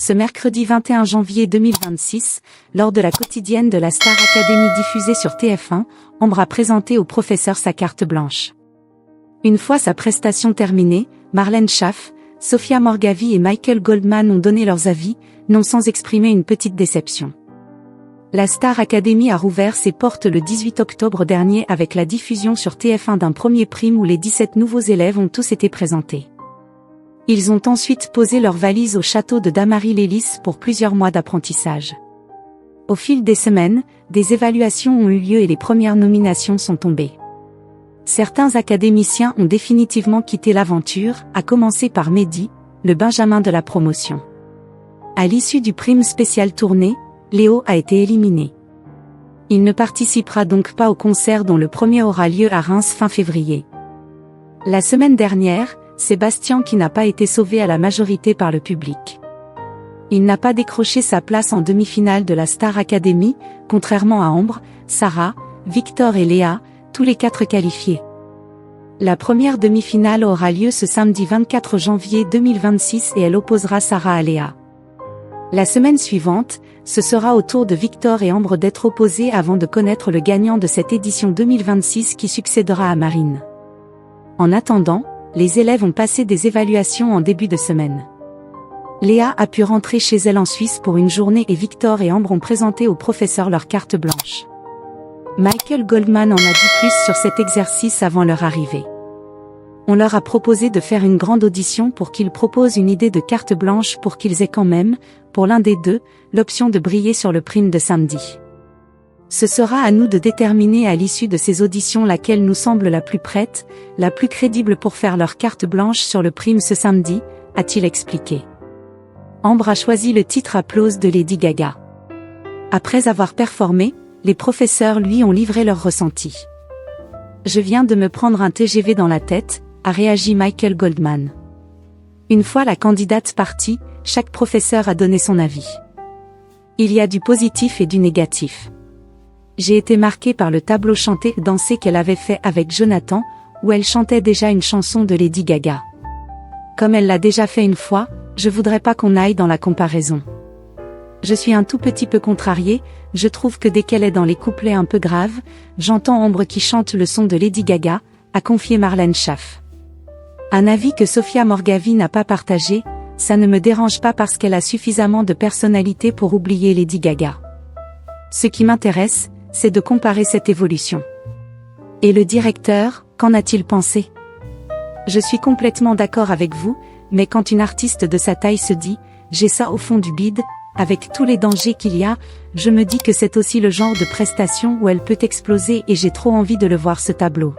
ce mercredi 21 janvier 2026, lors de la quotidienne de la Star Academy diffusée sur TF1, Ambre a présenté au professeur sa carte blanche. Une fois sa prestation terminée, Marlène Schaff, Sophia Morgavi et Michael Goldman ont donné leurs avis, non sans exprimer une petite déception. La Star Academy a rouvert ses portes le 18 octobre dernier avec la diffusion sur TF1 d'un premier prime où les 17 nouveaux élèves ont tous été présentés. Ils ont ensuite posé leurs valises au château de Damary-les-Lys pour plusieurs mois d'apprentissage. Au fil des semaines, des évaluations ont eu lieu et les premières nominations sont tombées. Certains académiciens ont définitivement quitté l'aventure, à commencer par Mehdi, le Benjamin de la promotion. À l'issue du prime spécial tournée, Léo a été éliminé. Il ne participera donc pas au concert dont le premier aura lieu à Reims fin février. La semaine dernière, Sébastien qui n'a pas été sauvé à la majorité par le public. Il n'a pas décroché sa place en demi-finale de la Star Academy, contrairement à Ambre, Sarah, Victor et Léa, tous les 4 qualifiés. La première demi-finale aura lieu ce samedi 24 janvier 2026 et elle opposera Sarah à Léa. La semaine suivante, ce sera au tour de Victor et Ambre d'être opposés avant de connaître le gagnant de cette édition 2026 qui succédera à Marine. En attendant, les élèves ont passé des évaluations en début de semaine. Léa a pu rentrer chez elle en Suisse pour une journée et Victor et Ambre ont présenté au professeur leur carte blanche. Michael Goldman en a dit plus sur cet exercice avant leur arrivée. On leur a proposé de faire une grande audition pour qu'ils proposent une idée de carte blanche pour qu'ils aient quand même, pour l'un des deux, l'option de briller sur le prime de samedi. Ce sera à nous de déterminer à l'issue de ces auditions laquelle nous semble la plus prête, la plus crédible pour faire leur carte blanche sur le prime ce samedi, a-t-il expliqué. Ambre a choisi le titre Applause de Lady Gaga. Après avoir performé, les professeurs lui ont livré leur ressenti. Je viens de me prendre un TGV dans la tête, a réagi Michael Goldman. Une fois la candidate partie, chaque professeur a donné son avis. Il y a du positif et du négatif. J'ai été marquée par le tableau chanté-dansé qu'elle avait fait avec Jonathan, où elle chantait déjà une chanson de Lady Gaga. Comme elle l'a déjà fait une fois, je voudrais pas qu'on aille dans la comparaison. Je suis un tout petit peu contrariée, je trouve que dès qu'elle est dans les couplets un peu graves, j'entends Ambre qui chante le son de Lady Gaga, a confié Marlène Schaff. Un avis que Sophia Morgavi n'a pas partagé, ça ne me dérange pas parce qu'elle a suffisamment de personnalité pour oublier Lady Gaga. Ce qui m'intéresse, c'est de comparer cette évolution. Et le directeur, qu'en a-t-il pensé? Je suis complètement d'accord avec vous, mais quand une artiste de sa taille se dit « j'ai ça au fond du bide », avec tous les dangers qu'il y a, je me dis que c'est aussi le genre de prestation où elle peut exploser et j'ai trop envie de le voir ce tableau.